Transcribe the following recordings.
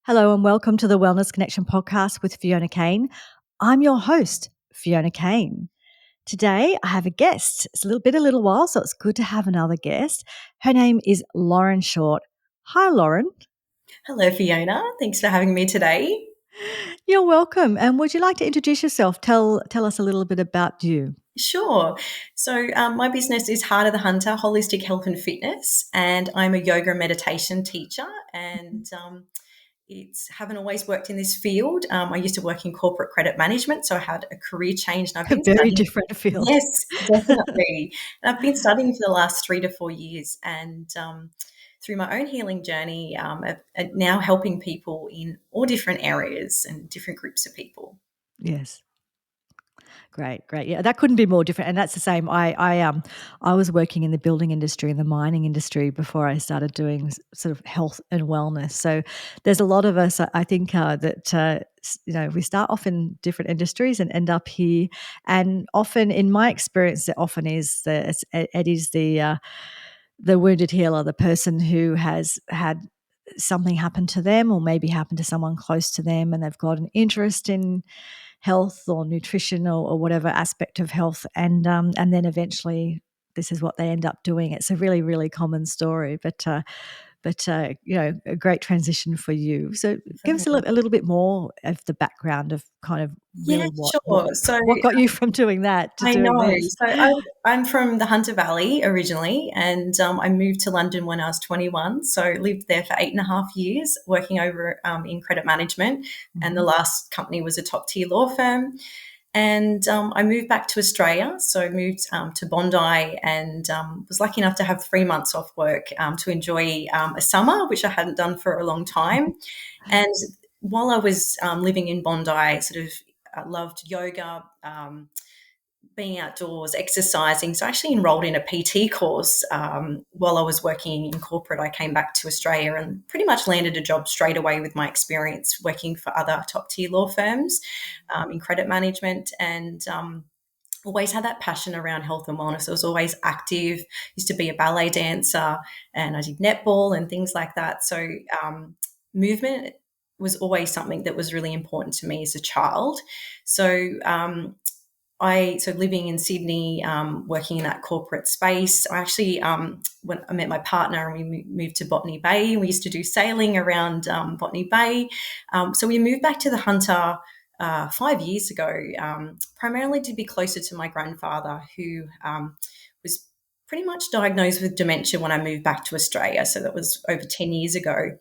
Hello and welcome to the Wellness Connection podcast with Fiona Kane. I'm your host, Fiona Kane. Today I have a guest. It's a little while, so it's good to have another guest. Her name is Lauren Short. Hi, Lauren. Hello, Fiona. Thanks for having me today. You're welcome. And would you like to introduce yourself? Tell us a little bit about you. Sure. So, my business is Heart of the Hunter, Holistic Health and Fitness, and I'm a yoga and meditation teacher. And it's haven't always worked in this field. I used to work in corporate credit management, so I had a career change, and I've A been very studying. different field. Yes, definitely. And I've been studying for the last 3 to 4 years, and through my own healing journey, now helping people in all different areas and different groups of people. Yes. Great. Yeah, that couldn't be more different, and that's the same. I was working in the building industry and the mining industry before I started doing sort of health and wellness. So there's a lot of us, I think, we start off in different industries and end up here. And often, in my experience, it often is it is the wounded healer, the person who has had something happen to them or maybe happen to someone close to them, and they've got an interest in health or nutrition or whatever aspect of health, and then eventually this is what they end up doing. It's a really, really common story, but a great transition for you. So give us a little bit more of the background of kind of Yeah, really sure. So what got you from doing that to I know. doing this. So I'm from the Hunter Valley originally, and I moved to London when I was 21. So lived there for 8.5 years, working over in credit management. And the Mhm. last company was a top tier law firm. And I moved back to Australia. So I moved to Bondi and was lucky enough to have 3 months off work to enjoy a summer, which I hadn't done for a long time. And while I was living in Bondi, I sort of loved yoga, being outdoors, exercising. So I actually enrolled in a PT course while I was working in corporate. I came back to Australia and pretty much landed a job straight away with my experience working for other top tier law firms in credit management, and always had that passion around health and wellness. I was always active, used to be a ballet dancer, and I did netball and things like that. So movement was always something that was really important to me as a child. So so living in Sydney, working in that corporate space, I actually, when I met my partner and we moved to Botany Bay, we used to do sailing around Botany Bay. So we moved back to the Hunter 5 years ago, primarily to be closer to my grandfather, who was pretty much diagnosed with dementia when I moved back to Australia. So that was over 10 years ago.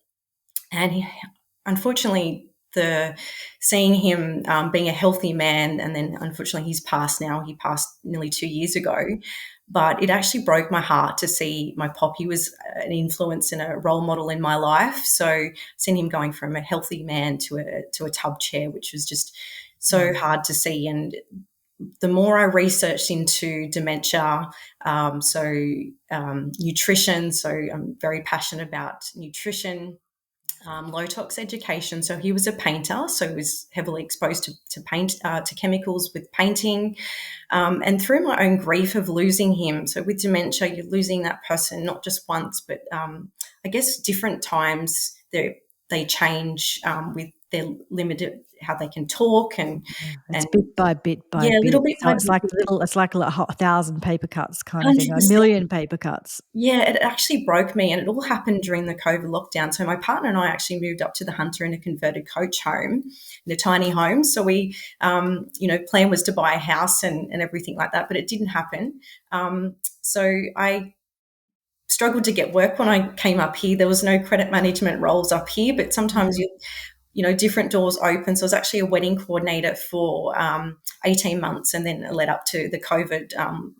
And unfortunately, the seeing him being a healthy man, and then unfortunately he's passed now. He passed nearly 2 years ago, but it actually broke my heart to see my pop. He was an influence and a role model in my life. So seeing him going from a healthy man to a tub chair, which was just so hard to see. And the more I researched into dementia, nutrition. So I'm very passionate about nutrition. Low tox education. So he was a painter, so he was heavily exposed to paint, to chemicals with painting. And through my own grief of losing him, so with dementia, you're losing that person not just once, but I guess different times they change with their limited how they can talk It's and bit by bit by yeah, a bit. little bit So by bit. it's like a 1,000 paper cuts kind of thing, a 100%. million paper cuts. Yeah, it actually broke me, and it all happened during the COVID lockdown. So my partner and I actually moved up to the Hunter in a converted coach home, in a tiny home. So we, plan was to buy a house and everything like that, but it didn't happen. So I struggled to get work when I came up here. There was no credit management roles up here, but sometimes different doors open. So I was actually a wedding coordinator for 18 months, and then it led up to the COVID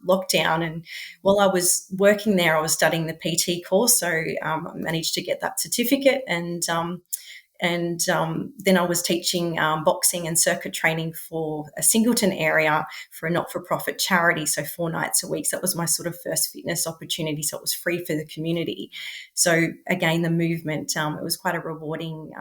lockdown. And while I was working there, I was studying the PT course. So I managed to get that certificate, and then I was teaching boxing and circuit training for a Singleton area for a not-for-profit charity, so 4 nights a week. So that was my sort of first fitness opportunity, so it was free for the community. So again, the movement, it was quite a rewarding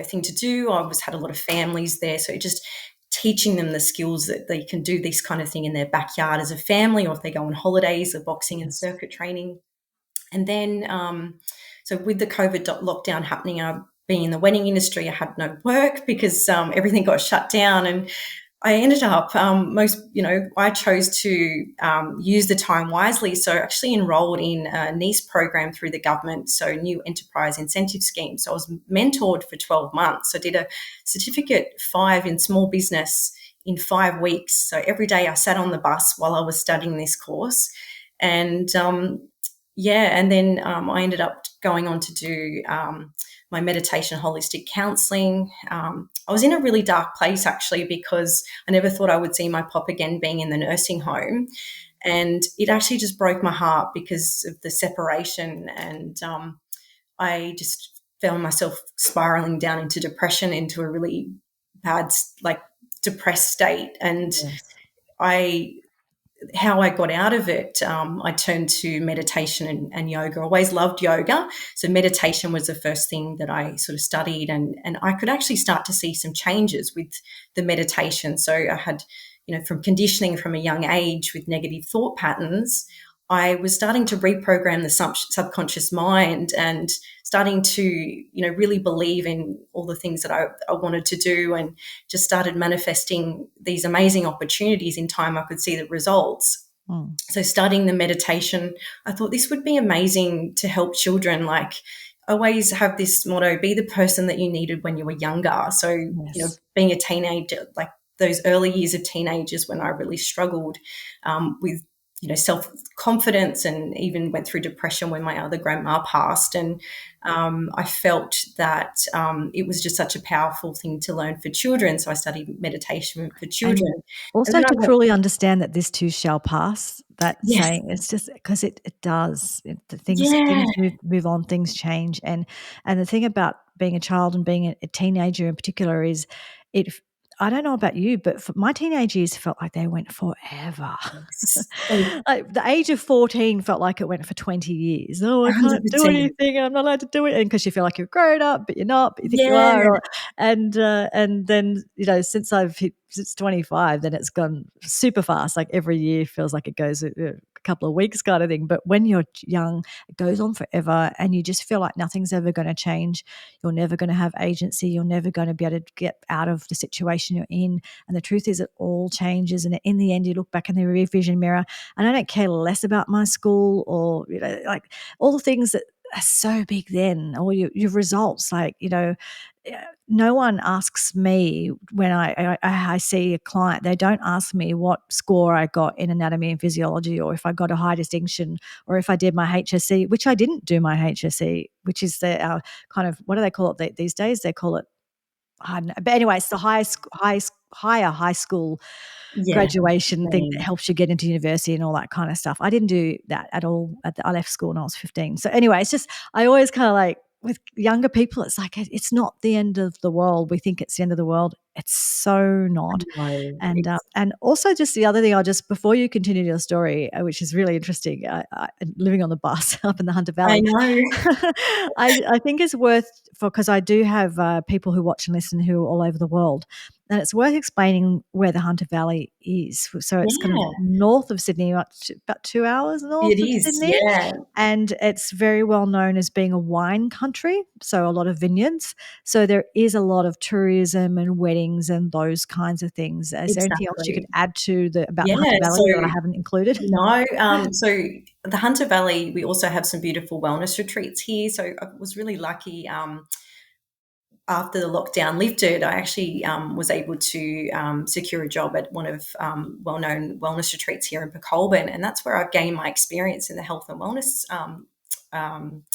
thing to do. I always had a lot of families there, so just teaching them the skills that they can do this kind of thing in their backyard as a family, or if they go on holidays, the boxing and circuit training. And then So with the COVID lockdown happening, being in the wedding industry, I had no work because everything got shut down, and I ended up I chose to use the time wisely. So I actually enrolled in a NEIS program through the government, so New Enterprise Incentive Scheme. So I was mentored for 12 months. So I did a certificate 5 in small business in 5 weeks. So every day I sat on the bus while I was studying this course. And and then I ended up going on to do my meditation holistic counseling. I was in a really dark place actually, because I never thought I would see my pop again being in the nursing home. And it actually just broke my heart because of the separation. And I just found myself spiraling down into depression, into a really bad, like, depressed state. And Yes. I how I got out of it, I turned to meditation and yoga. I always loved yoga. So meditation was the first thing that I sort of studied, and I could actually start to see some changes with the meditation. So I had, from conditioning from a young age with negative thought patterns, I was starting to reprogram the subconscious mind and starting to, really believe in all the things that I wanted to do, and just started manifesting these amazing opportunities in time. I could see the results. Mm. So studying the meditation, I thought this would be amazing to help children. Like, I always have this motto, be the person that you needed when you were younger. So, Yes. being a teenager, like those early years of teenagers when I really struggled with, self-confidence, and even went through depression when my other grandma passed. And I felt that it was just such a powerful thing to learn for children. So I studied meditation for And children. And also then I to went, truly understand that this too shall pass, that yes, saying, it's just because it does. The yeah, things move on, things change. And the thing about being a child and being a teenager in particular is it I don't know about you, but for my teenage years felt like they went forever. yes. So Like, the age of 14 felt like it went for 20 years. "Oh, I can't do 100%. anything. I'm not allowed to do it." And because you feel like you're grown up, but you're not, but you think you Yeah, are, and then, since I've hit since 25, then it's gone super fast. Like, every year feels like it goes a couple of weeks kind of thing. But when you're young, it goes on forever, and you just feel like nothing's ever gonna change. You're never gonna have agency. You're never gonna be able to get out of the situation you're in. And the truth is it all changes, and in the end, you look back in the rear vision mirror, and I don't care less about my school, or, like, all the things that are so big then, or your results. Like, no one asks me when I see a client, they don't ask me what score I got in anatomy and physiology, or if I got a high distinction, or if I did my HSC, which I didn't do my HSC, which is the kind of, what do they call it these days? They call it, I don't know. But anyway, it's the higher high school yeah. graduation thing that Same. helps you get into university and all that kind of stuff. I didn't do that at all. I left school when I was 15. So anyway, it's just, I always kind of like, with younger people, it's like, it's not the end of the world. We think it's the end of the world. It's so I not. know. And also, just the other thing, I'll just, before you continue your story, which is really interesting, living on the bus up in the Hunter I Valley, know. I think it's worth, because I do have people who watch and listen who are all over the world, and it's worth explaining where the Hunter Valley is. So it's kind of Yeah, north of Sydney, about 2 hours it north of is. Sydney, Yeah, and it's very well known as being a wine country, so a lot of vineyards. So there is a lot of tourism and weddings and those kinds of things. Is there anything else you could exactly. add to about Yeah. the Hunter So Valley that I haven't included? no, so the Hunter Valley, we also have some beautiful wellness retreats here. So I was really lucky. After the lockdown lifted, I actually was able to secure a job at one of well-known wellness retreats here in Colburn, and that's where I've gained my experience in the health and wellness. Um,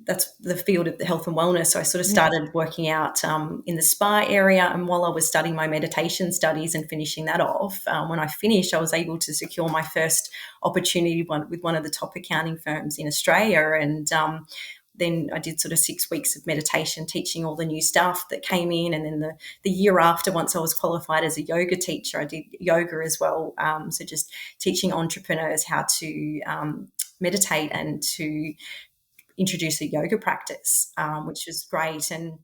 that's the field of the health and wellness. So I sort of Yes. started working out in the spa area, and while I was studying my meditation studies and finishing that off, when I finished, I was able to secure my first opportunity with one of the top accounting firms in Australia, and then I did sort of 6 weeks of meditation, teaching all the new staff that came in. And then the year after, once I was qualified as a yoga teacher, I did yoga as well. So just teaching entrepreneurs how to meditate and to introduce a yoga practice, which was great. And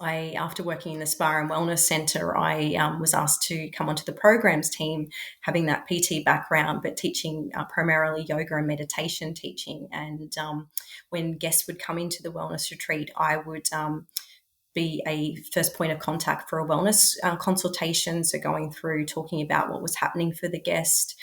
after working in the spa and wellness centre, I was asked to come onto the programs team, having that PT background, but teaching primarily yoga and meditation teaching. And when guests would come into the wellness retreat, I would be a first point of contact for a wellness consultation. So going through talking about what was happening for the guest,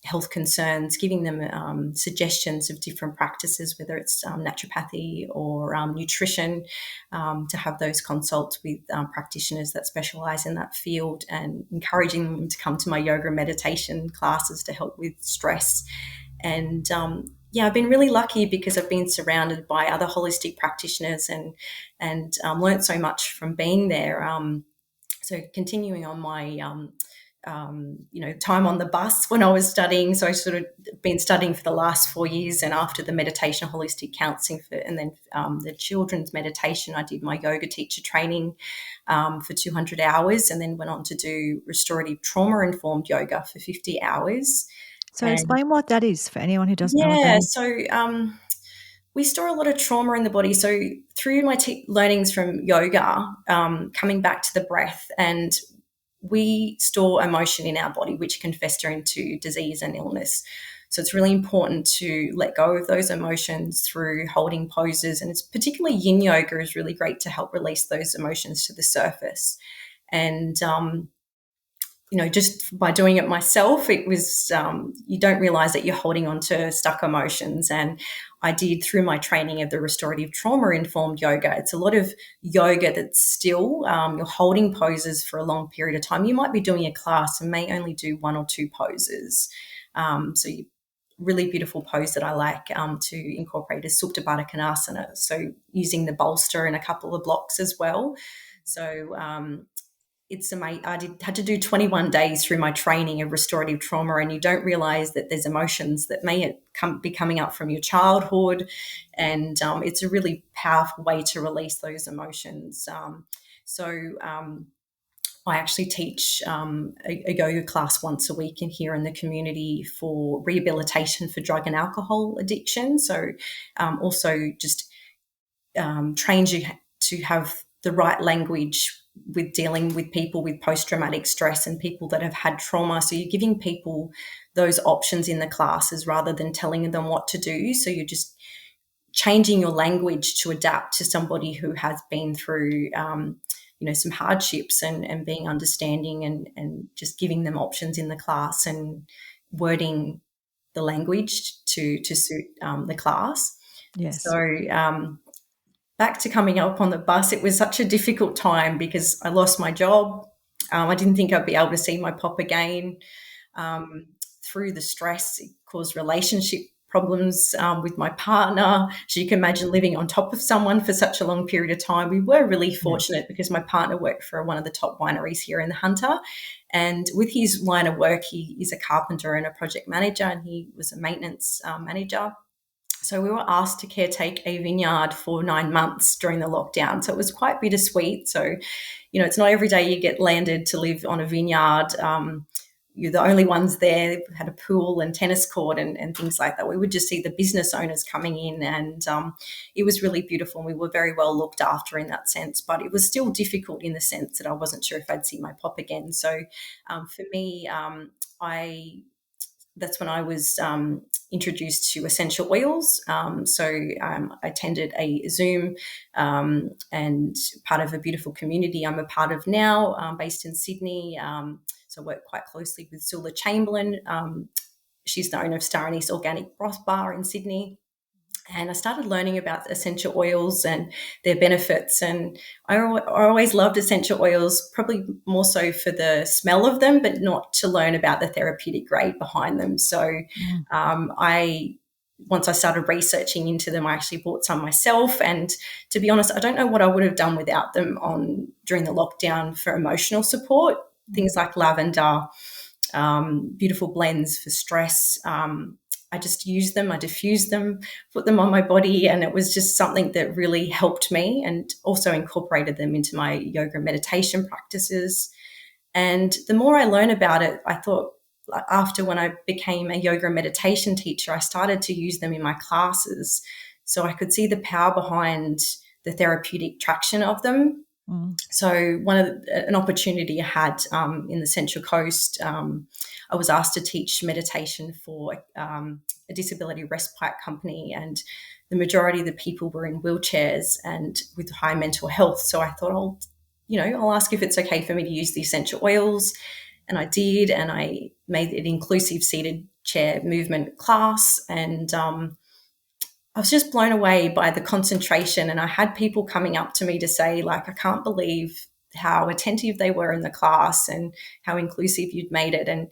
health concerns, giving them suggestions of different practices, whether it's naturopathy or nutrition, to have those consults with practitioners that specialize in that field, and encouraging them to come to my yoga and meditation classes to help with stress. And yeah, I've been really lucky because I've been surrounded by other holistic practitioners, and learned so much from being there. So continuing on my time on the bus when I was studying. So I sort of been studying for the last 4 years, and after the meditation, holistic counselling, and then the children's meditation, I did my yoga teacher training for 200 hours, and then went on to do restorative trauma informed yoga for 50 hours. So And explain what that is for anyone who doesn't know what that yeah, is. so we store a lot of trauma in the body. So through my learnings from yoga, coming back to the breath, and we store emotion in our body, which can fester into disease and illness. So it's really important to let go of those emotions through holding poses. And it's particularly yin yoga is really great to help release those emotions to the surface. And just by doing it myself, it was, you don't realize that you're holding on to stuck emotions. And I did, through my training of the restorative trauma informed yoga, it's a lot of yoga that's still, you're holding poses for a long period of time. You might be doing a class and may only do one or two poses. Really beautiful pose that I like to incorporate is Supta Baddha Konasana. So using the bolster and a couple of blocks as well. So it's amazing. Had to do 21 days through my training of restorative trauma, and you don't realize that there's emotions that may be coming up from your childhood, and it's a really powerful way to release those emotions. I actually teach a yoga class once a week here in the community for rehabilitation for drug and alcohol addiction. So also just trains you to have the right language with dealing with people with post-traumatic stress and people that have had trauma. So you're giving people those options in the classes rather than telling them what to do. So you're just changing your language to adapt to somebody who has been through some hardships, and being understanding, and just giving them options in the class and wording the language to suit the class. Yes. So back to coming up on the bus, it was such a difficult time because I lost my job. I didn't think I'd be able to see my pop again. Through the stress, it caused relationship problems with my partner. So you can imagine living on top of someone for such a long period of time. We were really Yeah. fortunate because my partner worked for one of the top wineries here in the Hunter. And with his line of work, he is a carpenter and a project manager, and he was a maintenance manager. So we were asked to caretake a vineyard for 9 months during the lockdown. So it was quite bittersweet. So, it's not every day you get landed to live on a vineyard. You're the only ones there. We had a pool and tennis court and things like that. We would just see the business owners coming in, and it was really beautiful. And we were very well looked after in that sense, but it was still difficult in the sense that I wasn't sure if I'd see my pop again. So for me, that's when I was introduced to essential oils. I attended a Zoom and part of a beautiful community I'm a part of now, based in Sydney. So I work quite closely with Sula Chamberlain. She's the owner of Star Anise Organic Broth Bar in Sydney. And I started learning about essential oils and their benefits. And I always loved essential oils, probably more so for the smell of them, but not to learn about the therapeutic grade behind them. So once I started researching into them, I actually bought some myself. And to be honest, I don't know what I would have done without them during the lockdown for emotional support. Things like lavender, beautiful blends for stress. I just used them, I diffused them, put them on my body, and it was just something that really helped me, and also incorporated them into my yoga and meditation practices. And the more I learn about it, I thought, after when I became a yoga and meditation teacher, I started to use them in my classes. So I could see the power behind the therapeutic traction of them. Mm. So an opportunity I had in the Central Coast, I was asked to teach meditation for a disability respite company, and the majority of the people were in wheelchairs and with high mental health. So I thought, I'll ask if it's okay for me to use the essential oils, and I did, and I made an inclusive seated chair movement class, and I was just blown away by the concentration. And I had people coming up to me to say, like, I can't believe how attentive they were in the class and how inclusive you'd made it. And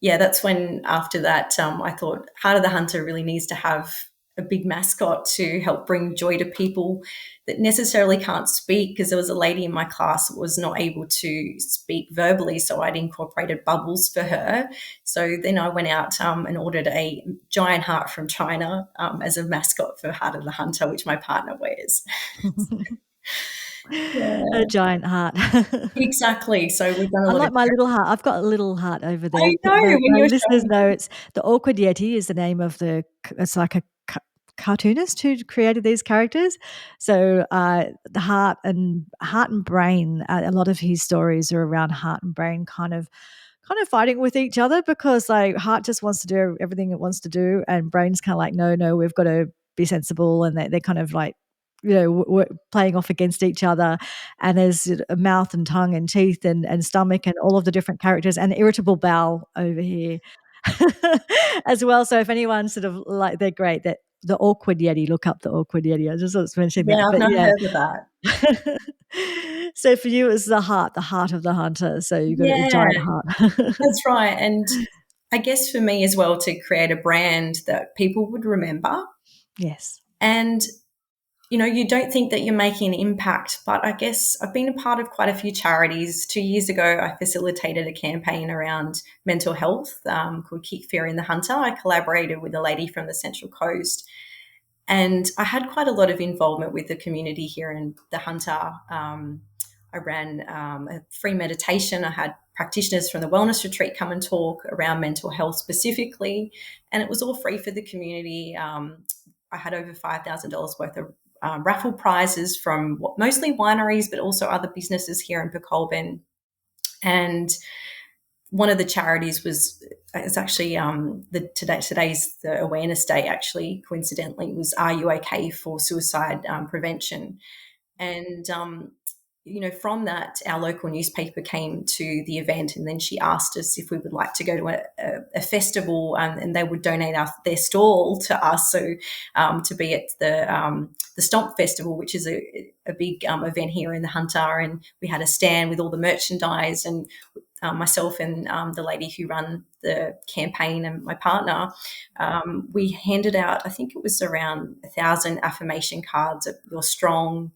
yeah, that's when after that, I thought Heart of the Hunter really needs to have a big mascot to help bring joy to people that necessarily can't speak, because there was a lady in my class that was not able to speak verbally, so I'd incorporated bubbles for her. So then I went out and ordered a giant heart from China as a mascot for Heart of the Hunter, which my partner wears. A Yeah, giant heart. exactly. So we've done a lot of. Unlike my little heart, I've got a little heart over I there, but know when my you're listeners showing. know it's the Awkward Yeti is the name of it's like a cartoonist who created these characters. So, the heart and brain, a lot of his stories are around heart and brain kind of fighting with each other, because like heart just wants to do everything it wants to do, and brain's kind of like, no, no, we've got to be sensible, and they're kind of like, playing off against each other. And there's a mouth and tongue and teeth and stomach and all of the different characters, and irritable bowel over here as well. So if anyone sort of like, they're great. That the Awkward Yeti, look up the Awkward Yeti. I just was mentioning Yeah, that, I've but not yeah. heard of that. So for you, it's the heart of the hunter. So you've got a Yeah, giant heart. that's right. And I guess for me as well, to create a brand that people would remember. Yes. And, you don't think that you're making an impact, but I guess I've been a part of quite a few charities. 2 years ago, I facilitated a campaign around mental health called Keep Fearing the Hunter. I collaborated with a lady from the Central Coast, and I had quite a lot of involvement with the community here in the Hunter. I ran a free meditation. I had practitioners from the wellness retreat come and talk around mental health specifically, and it was all free for the community. I had over $5,000 worth of raffle prizes from mostly wineries, but also other businesses here in Pecolbin. And one of the charities it's actually today's the awareness day. Actually, coincidentally, was Are You OK for suicide prevention? And from that, our local newspaper came to the event, and then she asked us if we would like to go to a festival, and they would donate their stall to us. So to be at the Stomp Festival, which is a big event here in the Hunter, and we had a stand with all the merchandise, and myself and the lady who ran the campaign and my partner, we handed out, I think it was around 1,000 affirmation cards of "You're strong,"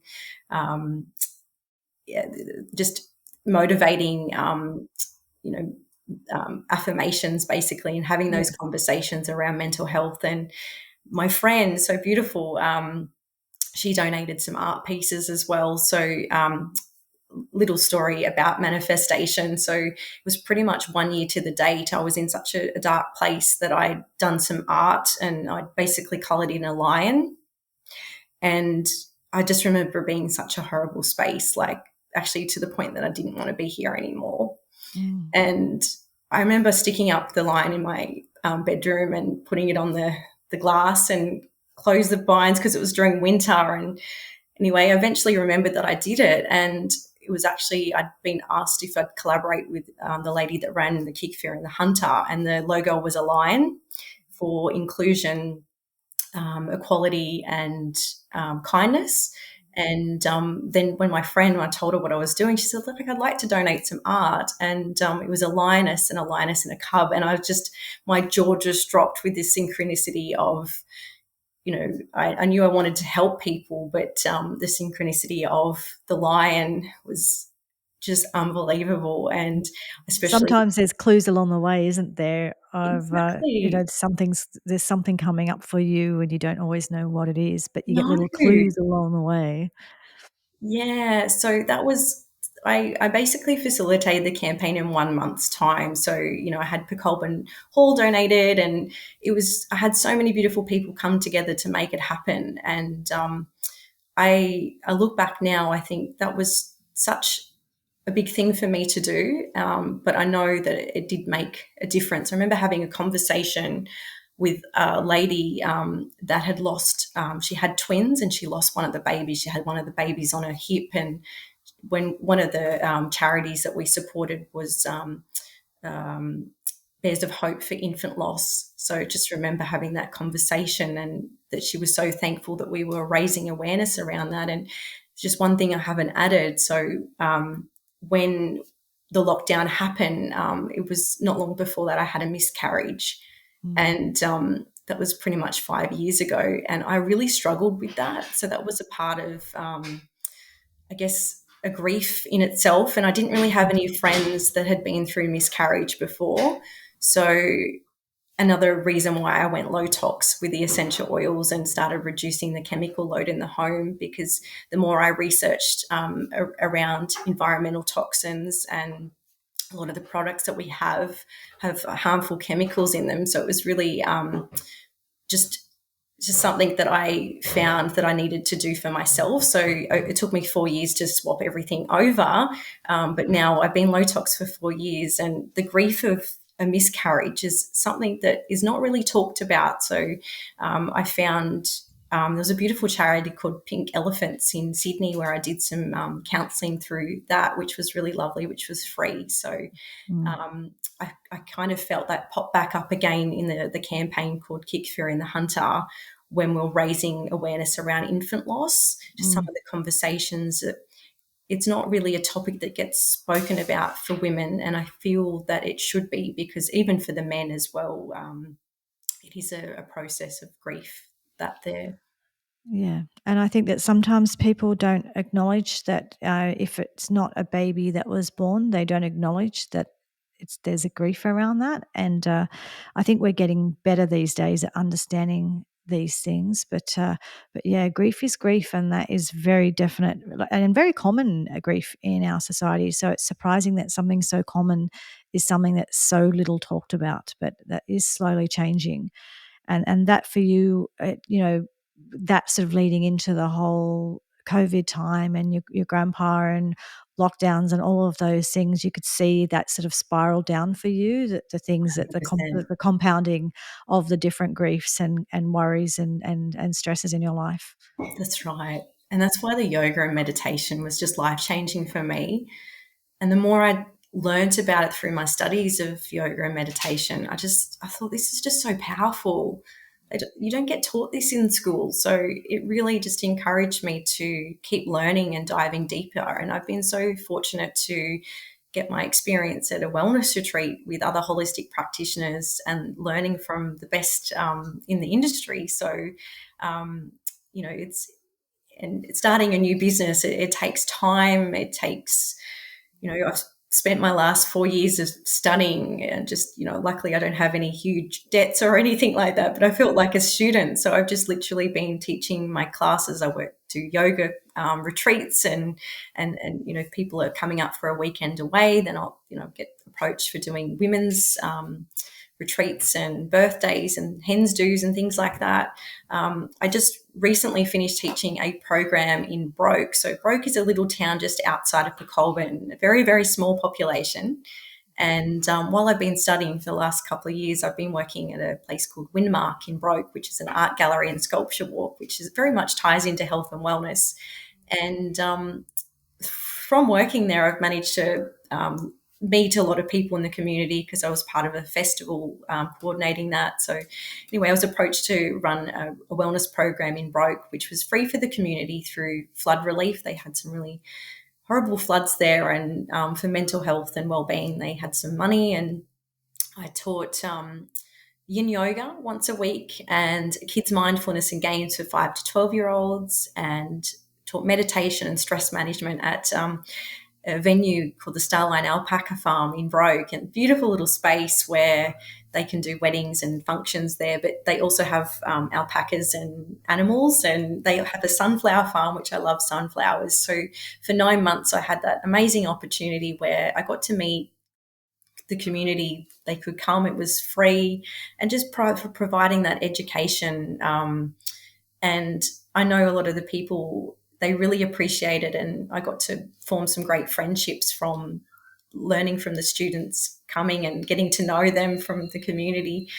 just motivating, affirmations basically, and having those Yes. conversations around mental health. And my friend, so beautiful, she donated some art pieces as well. So little story about manifestation. So it was pretty much 1 year to the date. I was in such a dark place that I'd done some art, and I basically coloured in a lion. And I just remember being in such a horrible space, like actually to the point that I didn't want to be here anymore. Mm. And I remember sticking up the lion in my bedroom and putting it on the glass and close the blinds, because it was during winter. And anyway, I eventually remembered that I did it. And it was actually, I'd been asked if I'd collaborate with the lady that ran the Keep Fearing the Hunter, and the logo was a lion for inclusion, equality, and kindness. And then when I told her what I was doing, she said, look, I'd like to donate some art. And it was a lioness and a cub. And my jaw just dropped with this synchronicity of, I knew I wanted to help people, but the synchronicity of the lion was just unbelievable. And especially, Sometimes there's clues along the way, isn't there? Of exactly, there's something coming up for you, and you don't always know what it is, but you get no. little clues along the way. Yeah, so that was I basically facilitated the campaign in 1 month's time. So, I had Pecolbin Hall donated, and I had so many beautiful people come together to make it happen. And I look back now, I think that was such a big thing for me to do, but I know that it did make a difference. I remember having a conversation with a lady that had lost, she had twins and she lost one of the babies. She had one of the babies on her hip, and when one of the charities that we supported was um, Bears of Hope for infant loss. So just remember having that conversation, and that she was so thankful that we were raising awareness around that. And just one thing I haven't added. So when the lockdown happened, it was not long before that I had a miscarriage. Mm. And that was pretty much 5 years ago. And I really struggled with that. So that was a part of, I guess, a grief in itself. And I didn't really have any friends that had been through miscarriage before. So another reason why I went low tox with the essential oils and started reducing the chemical load in the home, because the more I researched around environmental toxins, and a lot of the products that we have harmful chemicals in them. So it was really just something that I found that I needed to do for myself. So it took me 4 years to swap everything over. But now I've been low tox for 4 years, and the grief of a miscarriage is something that is not really talked about. So I found there's a beautiful charity called Pink Elephants in Sydney where I did some counselling through that, which was really lovely, which was free. So Mm. I kind of felt that pop back up again in the campaign called Kick Fear in the Hunter, when we're raising awareness around infant loss, just some Mm. of the conversations that it's not really a topic that gets spoken about for women. And I feel that it should be, because even for the men as well, it is a process of grief that they're Yeah, and I think that sometimes people don't acknowledge that, if it's not a baby that was born, they don't acknowledge that there's a grief around that, and I think we're getting better these days at understanding these things. But yeah, grief is grief, and that is very definite and very common grief in our society. So it's surprising that something so common is something that's so little talked about, but that is slowly changing. And that for you, that sort of leading into the whole COVID time and your grandpa and lockdowns and all of those things, you could see that sort of spiral down for you, that the things that the 100%. compounding of the different griefs and worries and stresses in your life. That's right. And that's why the yoga and meditation was just life changing for me. And the more I learned about it through my studies of yoga and meditation, I thought this is just so powerful. You don't get taught this in school. So it really just encouraged me to keep learning and diving deeper. And I've been so fortunate to get my experience at a wellness retreat with other holistic practitioners and learning from the best in the industry. So, um, it's and starting a new business, it takes time. It takes, I've spent my last 4 years of studying, and just, luckily I don't have any huge debts or anything like that, but I felt like a student. So I've just literally been teaching my classes. I do yoga retreats, and people are coming up for a weekend away. Then I'll, get approached for doing women's retreats and birthdays and hens do's and things like that. I just recently finished teaching a program in Broke. So Broke is a little town just outside of Colburn, a very, very small population. And while I've been studying for the last couple of years, I've been working at a place called Windmark in Broke, which is an art gallery and sculpture walk, which is very much ties into health and wellness. And from working there, I've managed to meet a lot of people in the community, because I was part of a festival coordinating that. So anyway, I was approached to run a wellness program in Broke, which was free for the community through flood relief. They had some really horrible floods there, and for mental health and well-being, they had some money. And I taught yin yoga once a week, and kids mindfulness and games for 5 to 12-year-olds, and taught meditation and stress management at a venue called the Starline Alpaca Farm in Broke, and beautiful little space where they can do weddings and functions there. But they also have alpacas and animals, and they have a sunflower farm, which I love sunflowers. So for 9 months, I had that amazing opportunity where I got to meet the community. They could come, it was free, and just for providing that education. And I know a lot of the people they really appreciate it. And I got to form some great friendships from learning from the students coming and getting to know them from the community.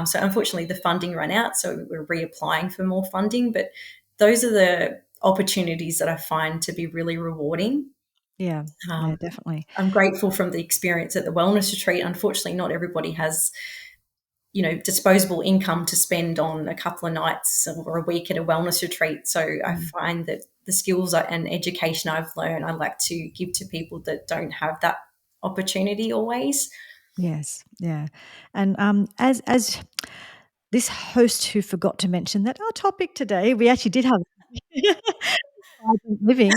So unfortunately, the funding ran out, so we're reapplying for more funding. But those are the opportunities that I find to be really rewarding. Yeah. Yeah, Um, definitely. I'm grateful from the experience at the wellness retreat. Unfortunately, not everybody has, disposable income to spend on a couple of nights or a week at a wellness retreat. So I Mm. find that the skills and education I've learned, I like to give to people that don't have that opportunity always. Yes. Yeah. And as this host who forgot to mention that our topic today, we actually did have vibrant living.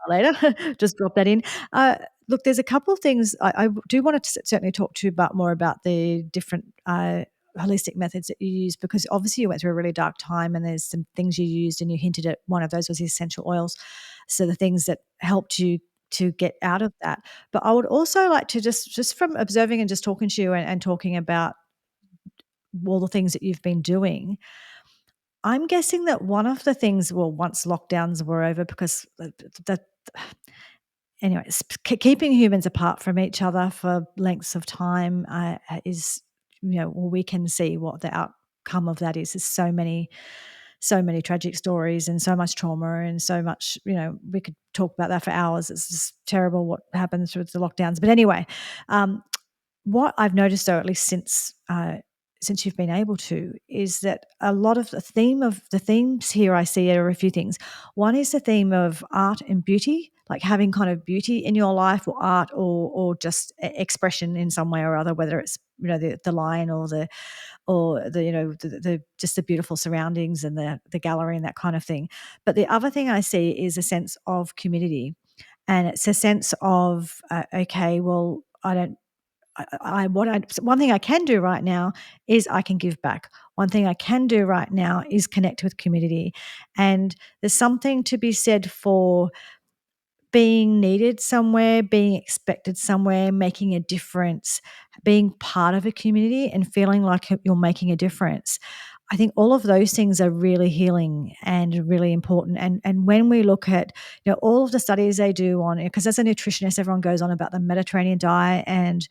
Later. Just drop that in. Look, there's a couple of things I do want to certainly talk to you about more about the different holistic methods that you use, because obviously you went through a really dark time and there's some things you used, and you hinted at one of those was the essential oils. So the things that helped you to get out of that. But I would also like to just from observing and just talking to you and talking about all the things that you've been doing, I'm guessing that one of the things, well, once lockdowns were over, because that anyway, keeping humans apart from each other for lengths of time is, well, we can see what the outcome of that is. There's so many tragic stories and so much trauma and so much, we could talk about that for hours. It's just terrible what happens with the lockdowns. But anyway, um, what I've noticed, though, at least since you've been able to, is that a lot of the themes here I see are a few things. One is the theme of art and beauty, like having kind of beauty in your life, or art, or just expression in some way or other, whether it's the line or the the just the beautiful surroundings and the gallery and that kind of thing. But the other thing I see is a sense of community, and it's a sense of okay, well, I don't one thing I can do right now is I can give back. One thing I can do right now is connect with community. And there's something to be said for being needed somewhere, being expected somewhere, making a difference, being part of a community and feeling like you're making a difference. I think all of those things are really healing and really important. And when we look at all of the studies they do on it, because as a nutritionist, everyone goes on about the Mediterranean diet, and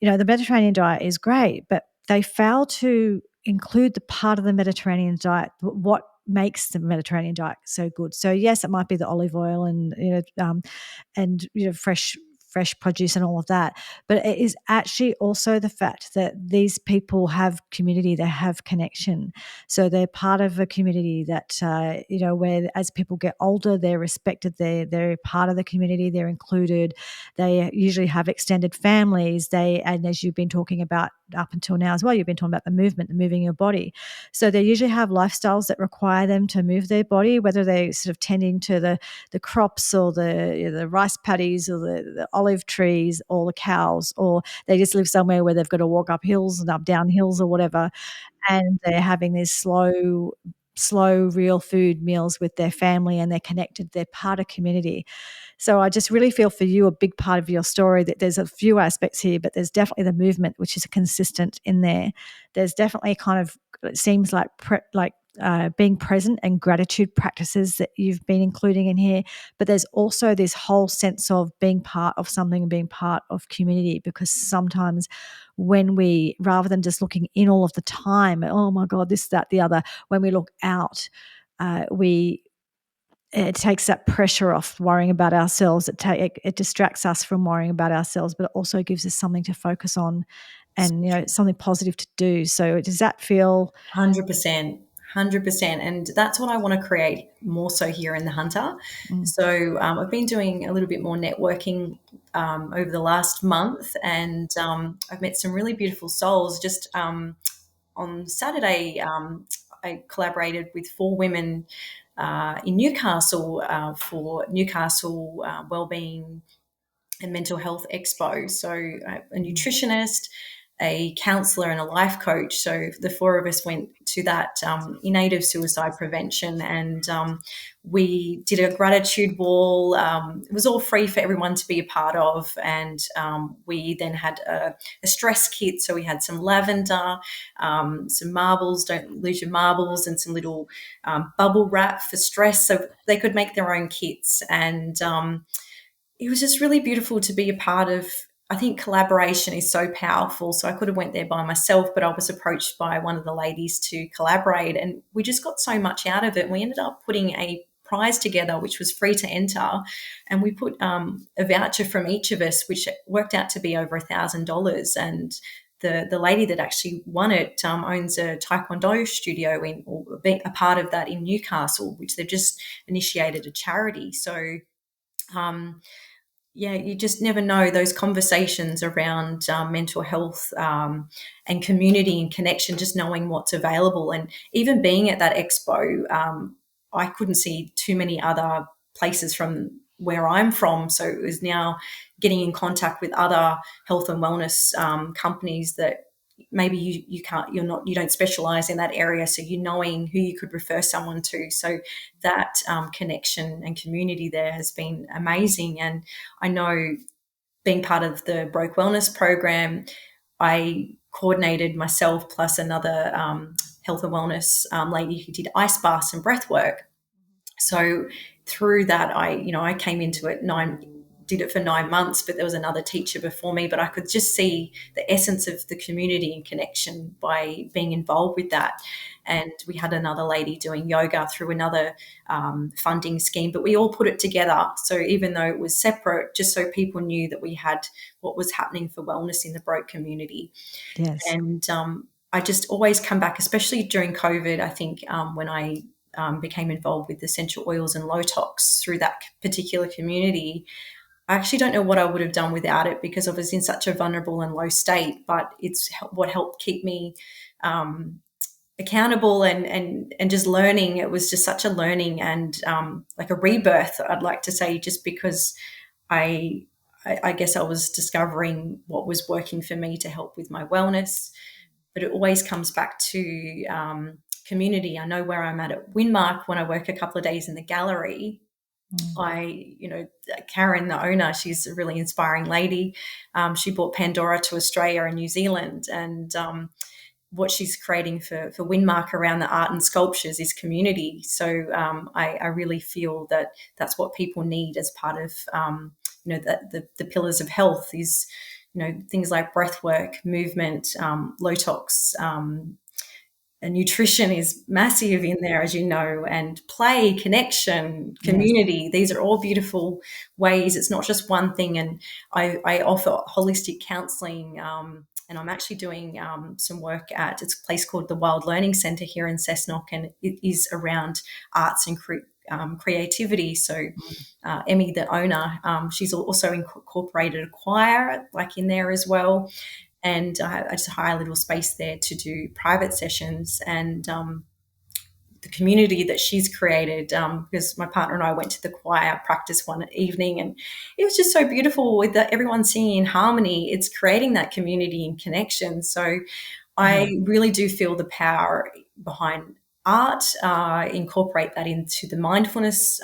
the Mediterranean diet is great, but they fail to include the part of the Mediterranean diet, what makes the Mediterranean diet so good. So yes, it might be the olive oil and fresh produce and all of that, but it is actually also the fact that these people have community, they have connection. So they're part of a community that where as people get older, they're respected, they're part of the community, they're included. They usually have extended families. And as you've been talking about up until now as well, you've been talking about the movement, the moving your body. So they usually have lifestyles that require them to move their body, whether they're sort of tending to the crops or the rice paddies or the olive trees or the cows, or they just live somewhere where they've got to walk up hills and up down hills or whatever, and they're having these slow real food meals with their family, and they're connected, they're part of community. So I just really feel for you, a big part of your story, that there's a few aspects here, but there's definitely the movement, which is consistent in there. There's definitely kind of, it seems like being present and gratitude practices that you've been including in here. But there's also this whole sense of being part of something and being part of community, because sometimes when we, rather than just looking in all of the time, oh my God, this, that, the other, when we look out, we it takes that pressure off worrying about ourselves. It distracts us from worrying about ourselves, but it also gives us something to focus on, and something positive to do. So does that feel? 100%. 100%. And that's what I want to create more so here in the Hunter. Mm, So I've been doing a little bit more networking over the last month, and I've met some really beautiful souls. Just on Saturday, I collaborated with four women in Newcastle for Newcastle Wellbeing and Mental Health Expo. So a mm, nutritionist, a counselor and a life coach. So the four of us went to that inactive suicide prevention, and we did a gratitude wall. It was all free for everyone to be a part of, and we then had a stress kit. So we had some lavender, some marbles, don't lose your marbles, and some little bubble wrap for stress, so they could make their own kits. And it was just really beautiful to be a part of. I think collaboration is so powerful. So I could have went there by myself, but I was approached by one of the ladies to collaborate, and we just got so much out of it. We ended up putting a prize together, which was free to enter, and we put a voucher from each of us, which worked out to be over $1,000. And the lady that actually won it owns a taekwondo studio or being a part of that in Newcastle, which they've just initiated a charity. So yeah, you just never know, those conversations around mental health and community and connection, just knowing what's available. And even being at that expo, I couldn't see too many other places from where I'm from. So it was now getting in contact with other health and wellness companies that maybe you don't specialize in that area, so you knowing who you could refer someone to. So that connection and community there has been amazing. And I know, being part of the Broke Wellness program, I coordinated myself plus another health and wellness lady who did ice baths and breath work. So through that, I came into it did it for 9 months, but there was another teacher before me. But I could just see the essence of the community and connection by being involved with that. And we had another lady doing yoga through another funding scheme, but we all put it together. So even though it was separate, just so people knew that we had what was happening for wellness in the Broke community. Yes. And I just always come back, especially during COVID, I think, when I became involved with essential oils and low tox through that particular community. I actually don't know what I would have done without it, because I was in such a vulnerable and low state, but it's what helped keep me accountable and just learning. It was just such a learning and like a rebirth, I'd like to say, just because I guess I was discovering what was working for me to help with my wellness. But it always comes back to community. I know where I'm at Winmark when I work a couple of days in the gallery. Karen, the owner, she's a really inspiring lady. She brought Pandora to Australia and New Zealand, and what she's creating for Winmark around the art and sculptures is community. So I really feel that that's what people need as part of the pillars of health is things like breath work, movement, low tox. And nutrition is massive in there, as you know, and play, connection, Yes. community. These are all beautiful ways. It's not just one thing. And I offer holistic counselling, and I'm actually doing some work at it's a place called the Wild Learning Centre here in Cessnock, and it is around arts and creativity. So Emmy, the owner, she's also incorporated a choir like in there as well. And I just hire a little space there to do private sessions. And the community that she's created, because my partner and I went to the choir practice one evening, and it was just so beautiful with everyone singing in harmony. It's creating that community and connection. So I really do feel the power behind art, incorporate that into the mindfulness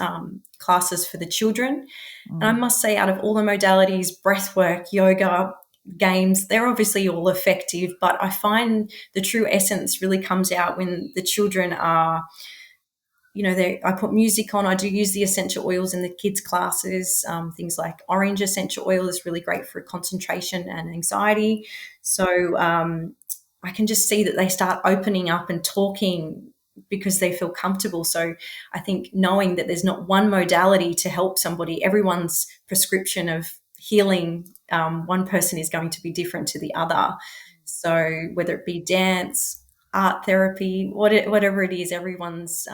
classes for the children. And I must say, out of all the modalities, breathwork, yoga, games, they're obviously all effective, but I find the true essence really comes out when the children are, I put music on. I do use the essential oils in the kids' classes. Things like orange essential oil is really great for concentration and anxiety. So I can just see that they start opening up and talking because they feel comfortable. So I think knowing that there's not one modality to help somebody, everyone's prescription of healing, one person is going to be different to the other. So whether it be dance, art therapy, whatever it is, everyone's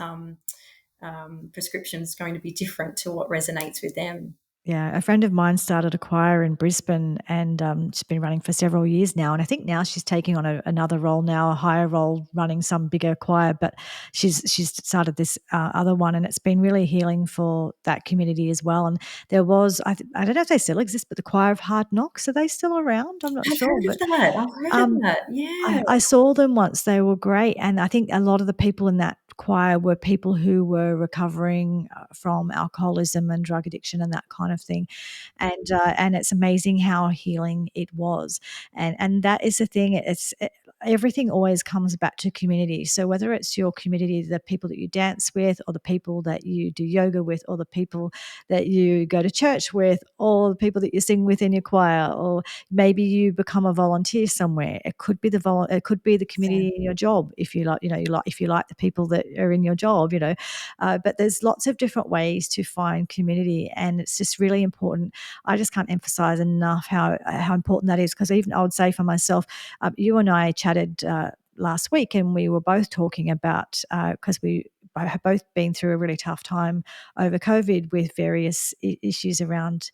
prescription is going to be different to what resonates with them. Yeah, a friend of mine started a choir in Brisbane, and she's been running for several years now. And I think now she's taking on another role now, a higher role, running some bigger choir. But she's started this other one, and it's been really healing for that community as well. And there was, I don't know if they still exist, but the Choir of Hard Knocks, are they still around? I'm not I've sure, heard of but that. I've heard of um, that. Yeah. I saw them once. They were great, and I think a lot of the people in that choir were people who were recovering from alcoholism and drug addiction and that kind of thing, and it's amazing how healing it was, and that is the thing. Everything always comes back to community. So whether it's your community, the people that you dance with, or the people that you do yoga with, or the people that you go to church with, or the people that you sing with in your choir, or maybe you become a volunteer somewhere. It could be it could be the community in your job, if you like, if you like the people that are in your job, but there's lots of different ways to find community, and it's just really important. I just can't emphasize enough how important that is, because even I would say for myself, you and I chatted last week, and we were both talking about, because we have both been through a really tough time over COVID with various issues around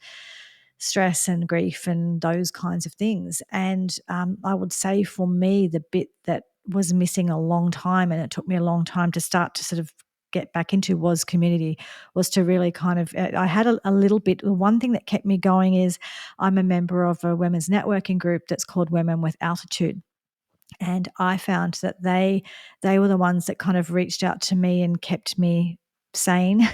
stress and grief and those kinds of things. And I would say for me, the bit that was missing a long time, and it took me a long time to start to sort of get back into, was community, was to really kind of, I had a little bit, the one thing that kept me going is I'm a member of a women's networking group that's called Women with Altitude. And I found that they were the ones that kind of reached out to me and kept me sane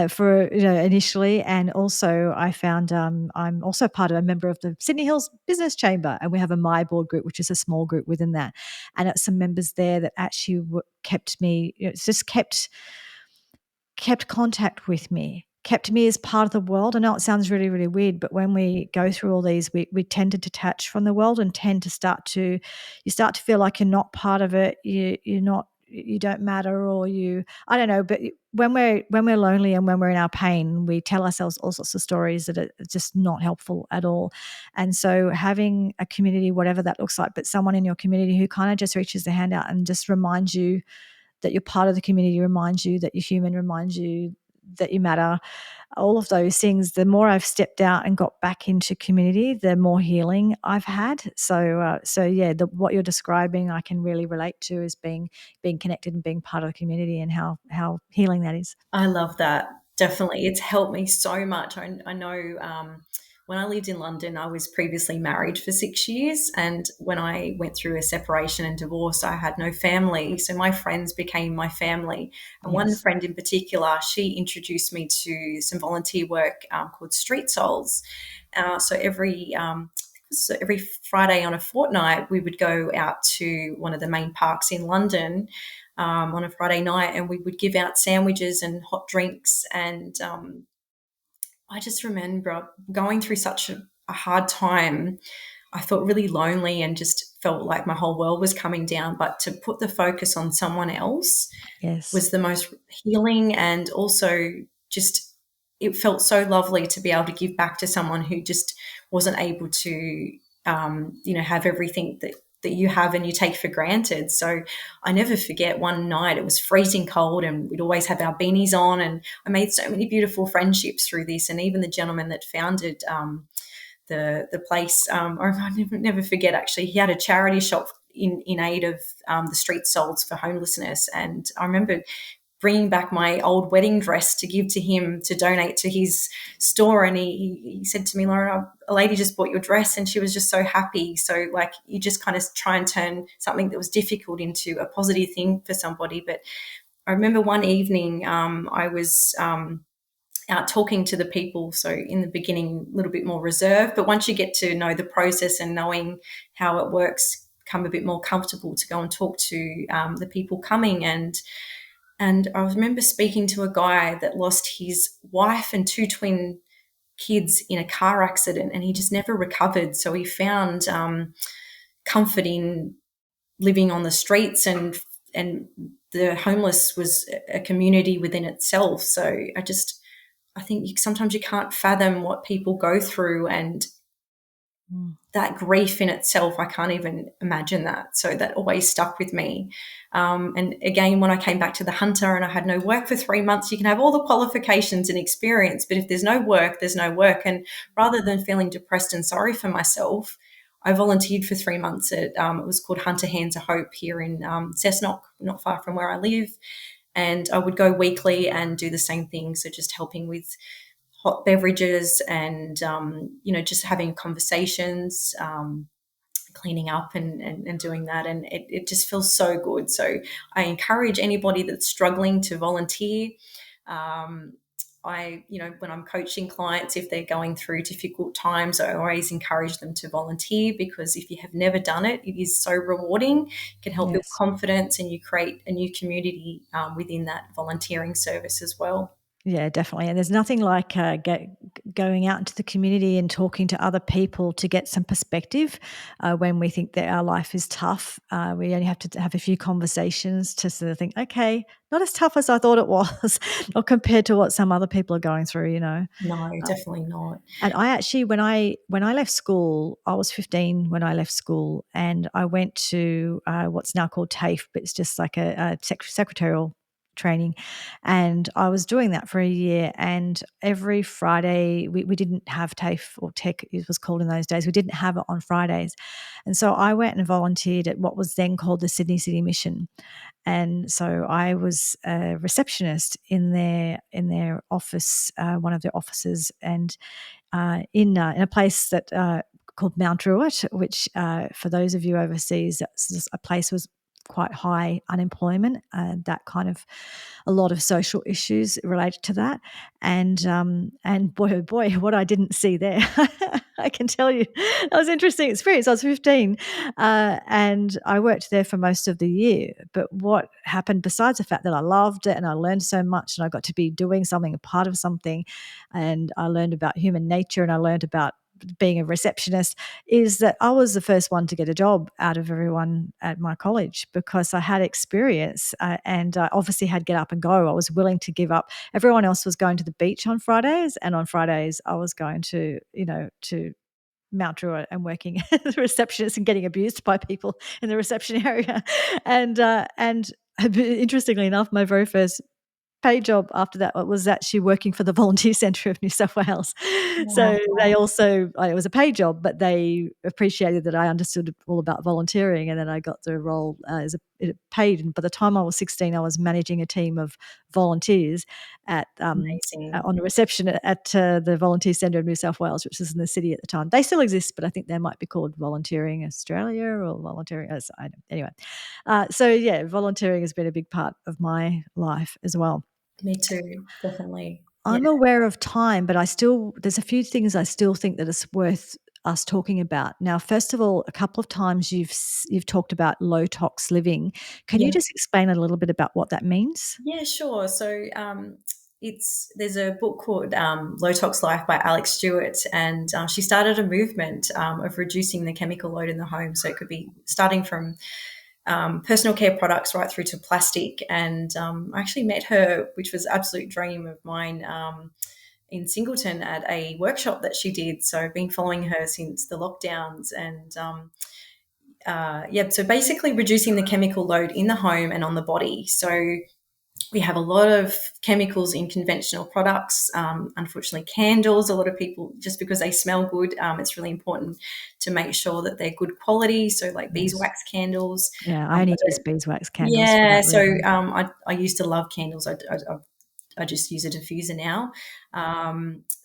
for initially. And also I found I'm also part of a member of the Sydney Hills Business Chamber, and we have a My Board group, which is a small group within that, and it's some members there that actually kept me, it's just kept contact with me, kept me as part of the world. I know it sounds really, really weird, but when we go through all these, we tend to detach from the world and tend to you start to feel like you're not part of it. You don't matter, or I don't know. But when we're lonely and when we're in our pain, we tell ourselves all sorts of stories that are just not helpful at all. And so having a community, whatever that looks like, but someone in your community who kind of just reaches their hand out and just reminds you that you're part of the community, reminds you that you're human, reminds you that you matter, all of those things. The more I've stepped out and got back into community, the more healing I've had. So yeah, what you're describing, I can really relate to, is being connected and being part of the community, and how healing that is. I love that. Definitely. It's helped me so much. I know when I lived in London, I was previously married for 6 years. And when I went through a separation and divorce, I had no family. So my friends became my family. And one Yes. friend in particular, she introduced me to some volunteer work called Street Souls. So every Friday on a fortnight, we would go out to one of the main parks in London on a Friday night, and we would give out sandwiches and hot drinks. And I just remember going through such a hard time. I felt really lonely and just felt like my whole world was coming down. But to put the focus on someone else Yes. was the most healing, and also just it felt so lovely to be able to give back to someone who just wasn't able to have everything that you have and you take for granted. So I never forget one night, it was freezing cold and we'd always have our beanies on, and I made so many beautiful friendships through this. And even the gentleman that founded the place, I never forget, actually, he had a charity shop in aid of the street souls for homelessness. And I remember bringing back my old wedding dress to give to him to donate to his store. And he said to me, Lauren, a lady just bought your dress, and she was just so happy. So like, you just kind of try and turn something that was difficult into a positive thing for somebody. But I remember one evening I was out talking to the people. So in the beginning, a little bit more reserved, but once you get to know the process and knowing how it works, become a bit more comfortable to go and talk to the people coming. And I remember speaking to a guy that lost his wife and two twin kids in a car accident, and he just never recovered. So he found comfort in living on the streets, and the homeless was a community within itself. So I think sometimes you can't fathom what people go through, and Mm. that grief in itself, I can't even imagine that. So that always stuck with me. And again, when I came back to the hunter and I had no work for 3 months, you can have all the qualifications and experience, but if there's no work, there's no work. And rather than feeling depressed and sorry for myself, I volunteered for 3 months at, it was called Hunter Hands of Hope here in Cessnock, not far from where I live. And I would go weekly and do the same thing. So just helping with hot beverages and, just having conversations, cleaning up and doing that. And it just feels so good. So I encourage anybody that's struggling to volunteer. Um, when I'm coaching clients, if they're going through difficult times, I always encourage them to volunteer, because if you have never done it, it is so rewarding. It can help build Yes. confidence, and you create a new community within that volunteering service as well. Yeah, definitely. And there's nothing like going out into the community and talking to other people to get some perspective when we think that our life is tough. We only have to have a few conversations to sort of think, okay, not as tough as I thought it was, not compared to what some other people are going through, you know. No, definitely not. And I actually, when I left school, I was 15 when I left school, and I went to what's now called TAFE, but it's just like a secretarial training, and I was doing that for a year. And every Friday, we didn't have TAFE, or tech it was called in those days. We didn't have it on Fridays, and so I went and volunteered at what was then called the Sydney City Mission. And so I was a receptionist in their office, one of their offices, and in a place that called Mount Druitt, which for those of you overseas, that's just a place was quite high unemployment, that kind of a lot of social issues related to that, and boy oh boy, what I didn't see there, I can tell you, that was an interesting experience. I was 15, and I worked there for most of the year. But what happened, besides the fact that I loved it and I learned so much and I got to be doing something, a part of something, and I learned about human nature and I learned about being a receptionist, is that I was the first one to get a job out of everyone at my college, because I had experience, and I obviously had get up and go. I was willing to give up. Everyone else was going to the beach on Fridays, and on Fridays I was going to Mount Druitt and working as a receptionist and getting abused by people in the reception area. And interestingly enough, my very first paid job after that was actually working for the Volunteer Centre of New South Wales. So Wow. they also, it was a paid job, but they appreciated that I understood all about volunteering, and then I got the role as it paid. And by the time I was 16, I was managing a team of volunteers at Amazing. on the reception at the Volunteer Centre of New South Wales, which was in the city at the time. They still exist, but I think they might be called Volunteering Australia or Volunteering. Anyway, so yeah, volunteering has been a big part of my life as well. Me too, definitely. Yeah. I'm aware of time, but there's a few things I still think that it's worth us talking about. Now, first of all, a couple of times you've talked about low tox living. Can you Yeah. just explain a little bit about what that means? Yeah, sure. So there's a book called Low Tox Life by Alex Stewart, and she started a movement of reducing the chemical load in the home. So it could be starting from personal care products right through to plastic. And I actually met her, which was an absolute dream of mine, in Singleton at a workshop that she did. So I've been following her since the lockdowns, and so basically reducing the chemical load in the home and on the body. So we have a lot of chemicals in conventional products. Unfortunately, candles, a lot of people, just because they smell good, it's really important to make sure that they're good quality. So like Yes. beeswax candles. Yeah, I only use beeswax candles for Yeah, that so reason. I used to love candles. I just use a diffuser now.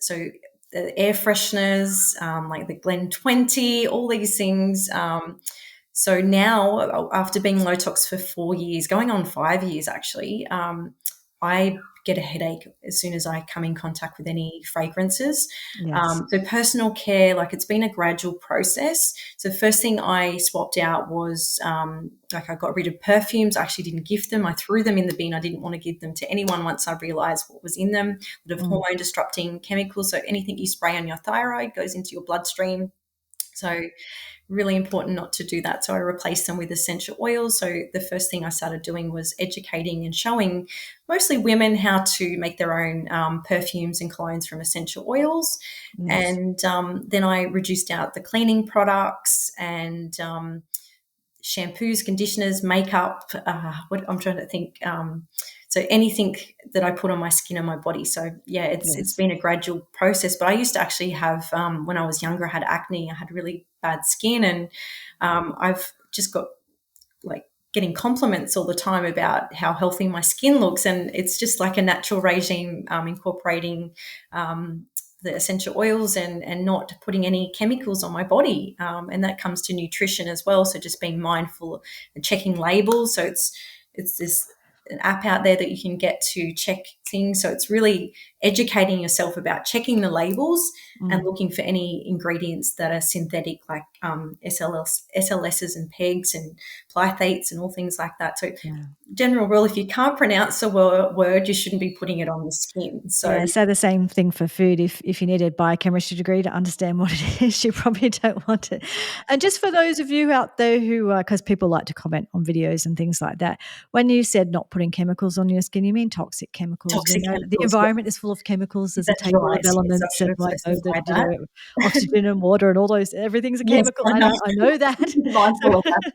So the air fresheners, like the Glen 20, all these things. So now, after being low tox for 4 years, going on 5 years actually, I get a headache as soon as I come in contact with any fragrances. Yes. So personal care, like it's been a gradual process. So the first thing I swapped out was like I got rid of perfumes. I actually didn't gift them. I threw them in the bin. I didn't want to give them to anyone once I realized what was in them. A lot of Mm. hormone disrupting chemicals. So anything you spray on your thyroid goes into your bloodstream. So really important not to do that. So I replaced them with essential oils. So the first thing I started doing was educating and showing mostly women how to make their own perfumes and colognes from essential oils. Yes. And then I reduced out the cleaning products and shampoos, conditioners, makeup. What I'm trying to think. So anything that I put on my skin and my body. So yeah, it's Yes. been a gradual process. But I used to actually have when I was younger, I had acne. I had really bad skin, and I've just got like getting compliments all the time about how healthy my skin looks, and it's just like a natural regime, incorporating the essential oils and not putting any chemicals on my body, and that comes to nutrition as well. So just being mindful and checking labels. So it's this an app out there that you can get to check things. So it's really educating yourself about checking the labels and Mm. looking for any ingredients that are synthetic, like SLSs and PEGs and plythates and all things like that. So Yeah. general rule, if you can't pronounce a word, you shouldn't be putting it on the skin. So Yeah, so the same thing for food. If you need a biochemistry degree to understand what it is, you probably don't want it. And just for those of you out there who, because people like to comment on videos and things like that, when you said not putting chemicals on your skin, you mean toxic chemicals. We toxic know that the chemicals, environment is full of chemicals. There's a that's table right. of Yes, I elements, should and have I know that specified that. oxygen and water and all those, everything's a Yes, chemical. I know. I know that. Mindful of that.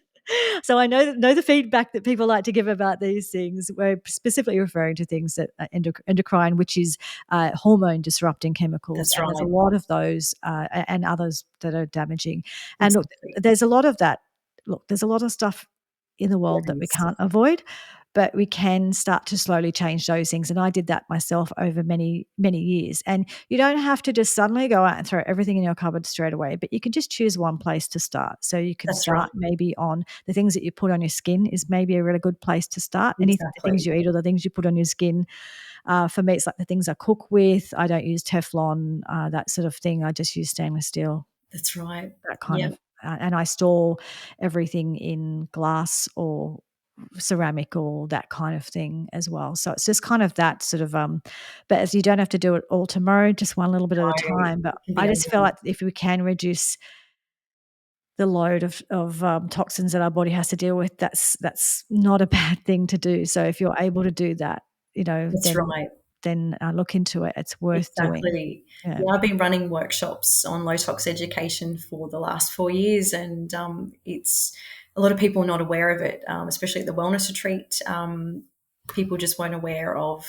So I know the feedback that people like to give about these things. We're specifically referring to things that are endocrine, which is hormone disrupting chemicals, That's and there's a right. lot of those and others that are damaging. And look, Exactly. there's a lot of that. Look, there's a lot of stuff in the world There that we is. can't avoid, but we can start to slowly change those things. And I did that myself over many years. And you don't have to just suddenly go out and throw everything in your cupboard straight away, but you can just choose one place to start. So you can That's right. start maybe on the things that you put on your skin is maybe a really good place to start. The things Exactly. you eat or the things you put on your skin. For me, it's like the things I cook with. I don't use Teflon, that sort of thing. I just use stainless steel, That's right. that kind Yep. of. And I store everything in glass or ceramic or that kind of thing as well. So it's just kind of that sort of but as you don't have to do it all tomorrow, just one little bit at a No, time. But it can I be just feel undone. like if we can reduce the load of toxins that our body has to deal with, that's not a bad thing to do. So if you're able to do that, That's right. then look into it. It's worth doing. Exactly. Yeah. Yeah, I've been running workshops on low tox education for the last 4 years, and it's a lot of people not aware of it, especially at the wellness retreat. People just weren't aware of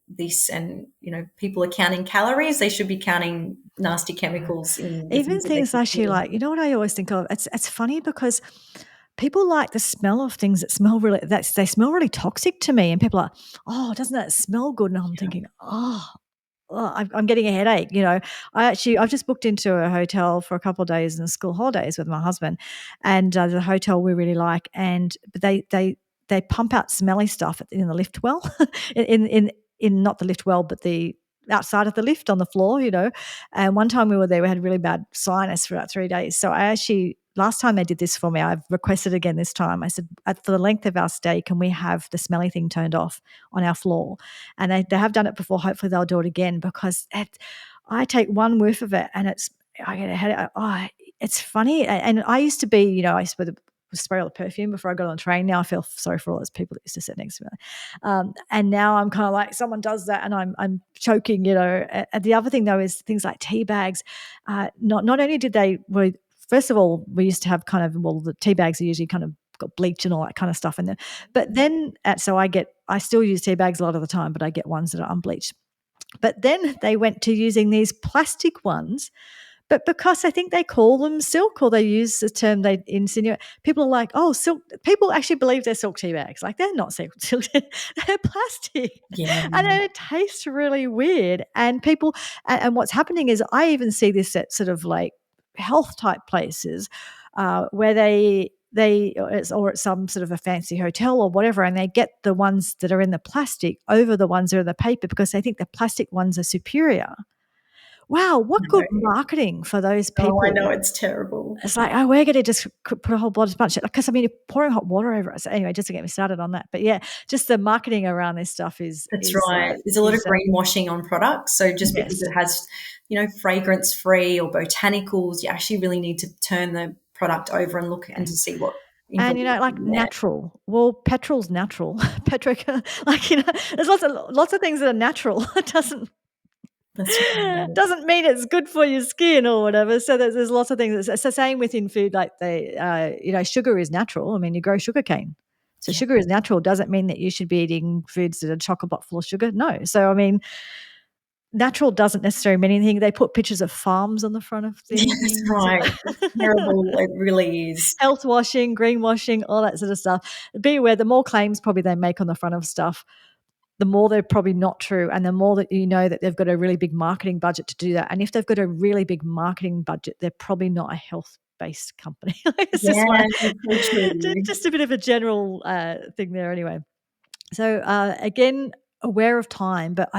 this, and people are counting calories. They should be counting nasty chemicals in the Even things that they things actually consume. like, what I always think of? It's funny because people like the smell of things that smell really they smell really toxic to me, and people are, "Oh, doesn't that smell good?" And I'm thinking, "Oh, I'm getting a headache." I've just booked into a hotel for a couple of days in the school holidays with my husband, and the hotel we really like, and but they pump out smelly stuff in the lift well, in not the lift well, but the outside of the lift on the floor. And one time we were there, we had really bad sinus for about 3 days. So I actually last time they did this for me, I've requested again this time. I said, for the length of our stay, can we have the smelly thing turned off on our floor? And they have done it before. Hopefully they'll do it again because I take one whiff of it and I get a headache. Oh, it's funny. And I used to be, I used to spray all the perfume before I got on the train. Now I feel sorry for all those people that used to sit next to me. And now I'm kind of like, someone does that and I'm choking. And the other thing though is things like tea bags. Not only did they first of all, we used to have the tea bags are usually kind of got bleach and all that kind of stuff in there. But then, I still use tea bags a lot of the time, but I get ones that are unbleached. But then they went to using these plastic ones, but because I think they call them silk or they use the term they insinuate, people are like, oh, silk. People actually believe they're silk tea bags. Like they're not silk, they're plastic. Yeah, And then it tastes really weird. And and what's happening is I even see this at sort of like health type places where or at some sort of a fancy hotel or whatever, and they get the ones that are in the plastic over the ones that are in the paper because they think the plastic ones are superior. Wow, what no. good marketing for those Oh, I people. know it's terrible. It's like, "Oh, we're gonna just put a whole bunch of," 'cause, I mean, you're pouring hot water over it. So anyway, just to get me started on that. But yeah, just the marketing around this stuff That's right. There's a lot of greenwashing on products. So just because yes. it has, fragrance free or botanicals, you actually really need to turn the product over and look and Okay. to see what And, ingredients are like in there. natural. Well, petrol's natural. Petric like, there's lots of things that are natural. It That's right. doesn't mean it's good for your skin or whatever. So there's lots of things. It's the same within food, like sugar is natural. I mean, you grow sugarcane. So Yeah. sugar is natural. Doesn't mean that you should be eating foods that are chock-a-block full of sugar. No. So, I mean, natural doesn't necessarily mean anything. They put pictures of farms on the front of That's things. right. It's terrible. It really is. Health washing, greenwashing, all that sort of stuff. Be aware, the more claims probably they make on the front of stuff, the more they're probably not true, and the more that you know that they've got a really big marketing budget to do that. And if they've got a really big marketing budget, they're probably not a health-based company. It's just Yeah, it's so true. just a bit of a general thing there anyway. So, again, aware of time, but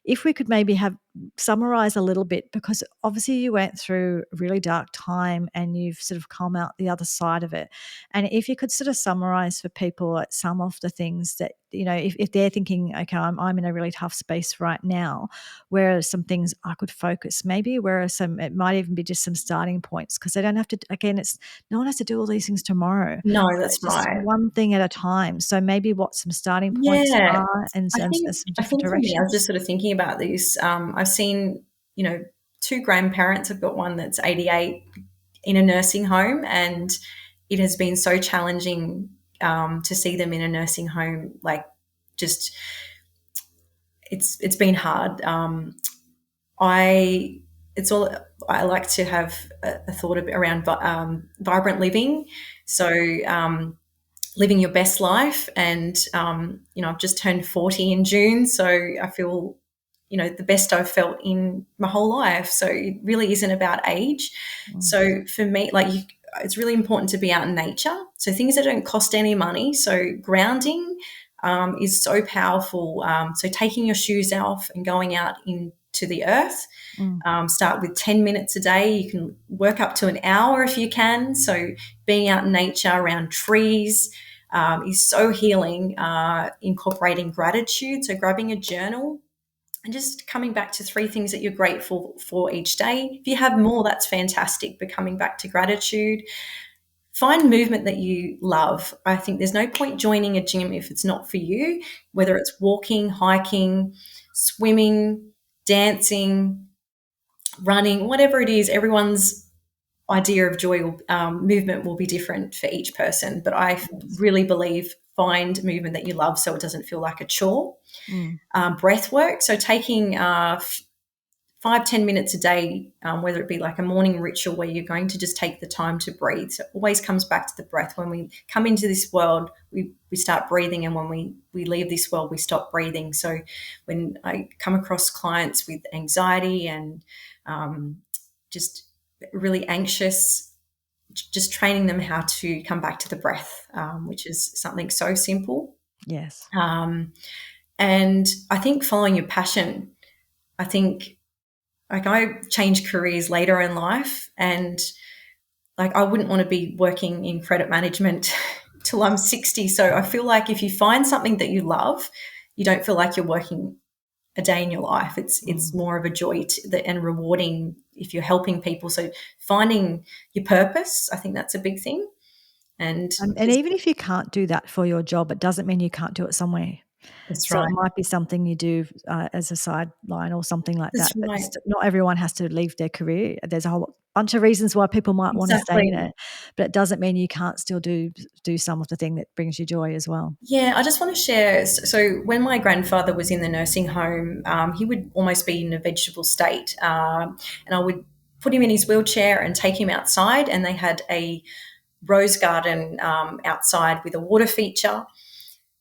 if we could maybe have summarize a little bit, because obviously you went through a really dark time and you've sort of come out the other side of it. And if you could sort of summarize for people like some of the things that, if they're thinking, okay, I'm in a really tough space right now, where are some things I could focus? Maybe where are some, it might even be just some starting points, because they don't have to, again, it's no one has to do all these things tomorrow. No, So that's it's just right. one thing at a time. So maybe what some starting points Yeah. are and I some think some I different think for me, I was just directions. sort of thinking about this. I've seen, two grandparents. I've got one that's 88 in a nursing home, and it has been so challenging to see them in a nursing home. Like, just it's been hard. I it's all I like to have a thought around vibrant living. So living your best life, and I've just turned 40 in June, so I feel the best I've felt in my whole life. So it really isn't about age. Mm, So for me, it's really important to be out in nature, so things that don't cost any money. So grounding is so powerful. So taking your shoes off and going out into the earth. mm, Start with 10 minutes a day. You can work up to an hour if you can. So being out in nature around trees is so healing. Incorporating gratitude, so grabbing a journal and just coming back to 3 things that you're grateful for each day. If you have more, that's fantastic, but coming back to gratitude. Find movement that you love. I think there's no point joining a gym if it's not for you, whether it's walking, hiking, swimming, dancing, running, whatever it is. Everyone's idea of joy, movement will be different for each person. But I yes. really believe find movement that you love so it doesn't feel like a chore. Mm, Breath work, so taking 5-10 minutes a day, whether it be like a morning ritual where you're going to just take the time to breathe. So it always comes back to the breath. When we come into this world, we start breathing, and when we leave this world, we stop breathing. So when I come across clients with anxiety and just really anxious, just training them how to come back to the breath, which is something so simple. yes. And I think following your passion, I think, like, I changed careers later in life, and like I wouldn't want to be working in credit management till I'm 60. So I feel like if you find something that you love, you don't feel like you're working a day in your life. It's Mm. more of a joy and rewarding if you're helping people. So finding your purpose, I think that's a big thing. And And just even if you can't do that for your job, it doesn't mean you can't do it somewhere. that's So it right. might be something you do as a sideline or something like That's that. But right. not everyone has to leave their career. There's a whole bunch of reasons why people might want to stay in Exactly. it, but it doesn't mean you can't still do some of the thing that brings you joy as well. Yeah, I just want to share. So, when my grandfather was in the nursing home, he would almost be in a vegetable state. And I would put him in his wheelchair and take him outside, and they had a rose garden outside with a water feature.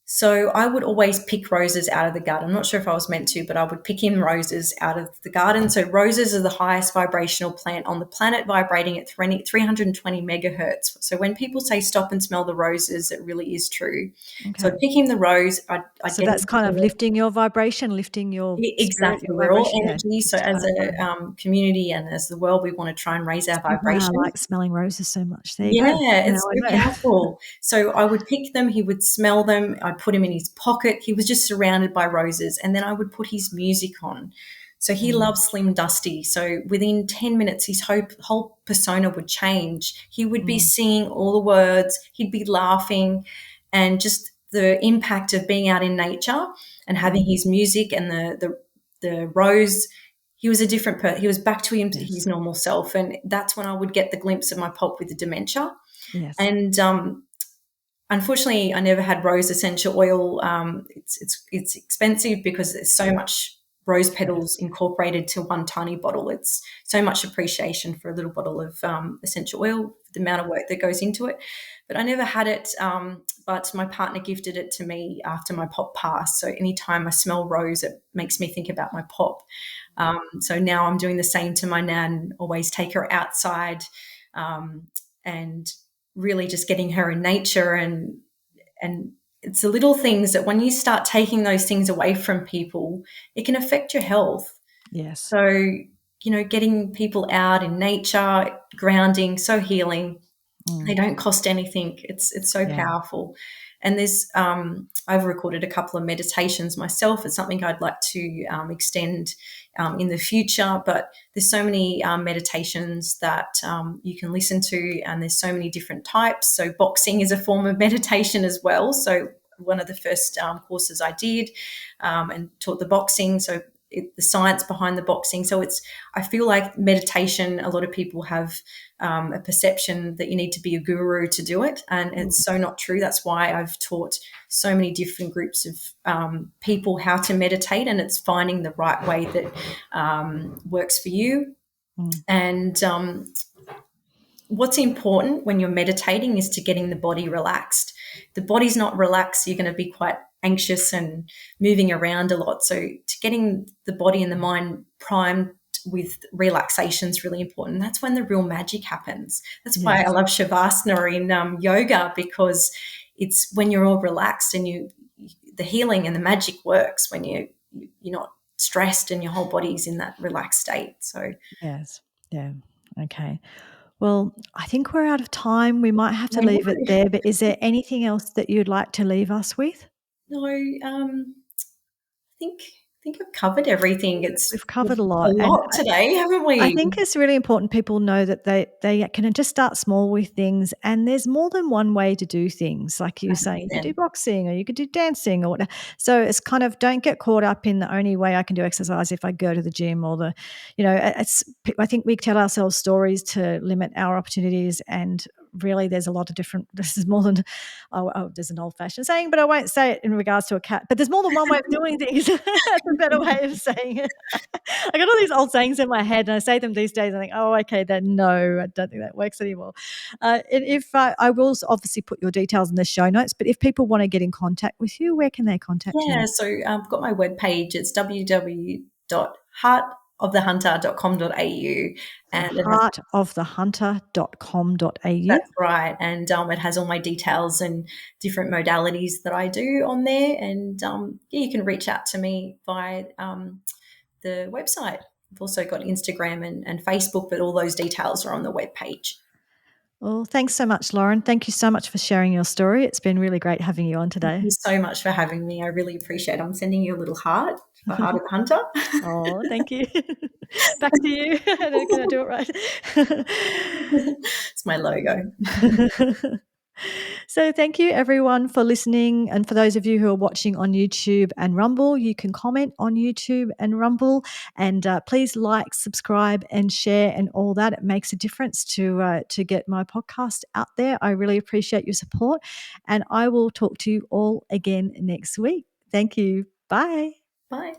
So I would always pick roses out of the garden. I'm not sure if I was meant to, but I would pick in roses out of the garden. So roses are the highest vibrational plant on the planet, vibrating at 320 megahertz. So when people say stop and smell the roses, it really is true. So Okay. I'd pick him the rose. I'd So get that's him kind of to lifting your vibration, lifting your spirit, exactly. your We're all vibration. Yeah, energy. So just to as kind of a community and as the world, we want to try and raise our see why I vibration. like smelling roses so much. There you go. Yeah, Now it's I so know. powerful. So I would pick them, he would smell them, I'd put him in his pocket. He was just surrounded by roses, and then I would put his music on. So he loves Slim Dusty. So within 10 minutes, his whole persona would change. He would be singing all the words, he'd be laughing, and just the impact of being out in nature and having his music and the rose. He was a different person. He was back to his Yes. normal self. And that's when I would get the glimpse of my pop with the dementia. Yes. And unfortunately, I never had rose essential oil. It's expensive because there's so much rose petals Yes. incorporated to one tiny bottle. It's so much appreciation for a little bottle of essential oil, the amount of work that goes into it. But I never had it. But my partner gifted it to me after my pop passed. So anytime I smell rose, it makes me think about my pop. So now I'm doing the same to my nan. Always take her outside, and really just getting her in nature, and it's the little things that when you start taking those things away from people, it can affect your health. Yes. So, getting people out in nature, grounding, so healing. They Mm. don't cost anything. It's so Yeah. powerful. And there's I've recorded a couple of meditations myself. It's something I'd like to extend in the future. But there's so many meditations that you can listen to, and there's so many different types. So boxing is a form of meditation as well. So one of the first courses I did and taught the boxing. So the science behind the boxing. So I feel like meditation, a lot of people have a perception that you need to be a guru to do it. And it's so not true. That's why I've taught so many different groups of people how to meditate, and it's finding the right way that works for you. Mm. And what's important when you're meditating is to getting the body relaxed. The body's not relaxed, you're going to be quite anxious and moving around a lot. So to getting the body and the mind primed with relaxation is really important. That's when the real magic happens. That's why I Yes. love Shavasana in yoga, because it's when you're all relaxed and the healing and the magic works when you're not stressed and your whole body's in that relaxed state. So Yes. Yeah. Okay. Well, I think we're out of time. We might have to I know. leave it there, but is there anything else that you'd like to leave us with? No, think I've covered everything. It's We've covered a a lot, and lot today, haven't I we? think it's really important people know that they can just start small with things, and there's more than one way to do things. Like you were saying, you could do 100%. boxing or you could do dancing or whatever. So it's kind of don't get caught up in the only way I can do exercise if I go to the gym or it's I think we tell ourselves stories to limit our opportunities, and really there's a lot of different this is more than there's an old-fashioned saying, but I won't say it in regards to a cat, but there's more than one way of doing things. That's a better way of saying it. I got all these old sayings in my head, and I say them these days. I think, oh, okay, then no, I don't think that works anymore. And if I will obviously put your details in the show notes, but if people want to get in contact with you, where can they contact Yeah, you? so I've got my webpage. It's www.heartofthehunter.com.au, So and it has heartofthehunter.com.au. that's right, and it has all my details and different modalities that I do on there. And yeah, you can reach out to me via the website. I've also got Instagram and Facebook, but all those details are on the webpage. Well, thanks so much, Lauren. Thank you so much for sharing your story. It's been really great having you on Thank today. you so much for having me. I really appreciate it. I'm sending you a little heart for Heart of the Hunter. Oh, thank you. Back to you. Can I do it right? It's my logo. So, thank you everyone for listening. And for those of you who are watching on YouTube and Rumble, you can comment on YouTube and Rumble. And please like, subscribe, and share, and all that. It makes a difference to get my podcast out there. I really appreciate your support. And I will talk to you all again next week. Thank you. Bye. Bye.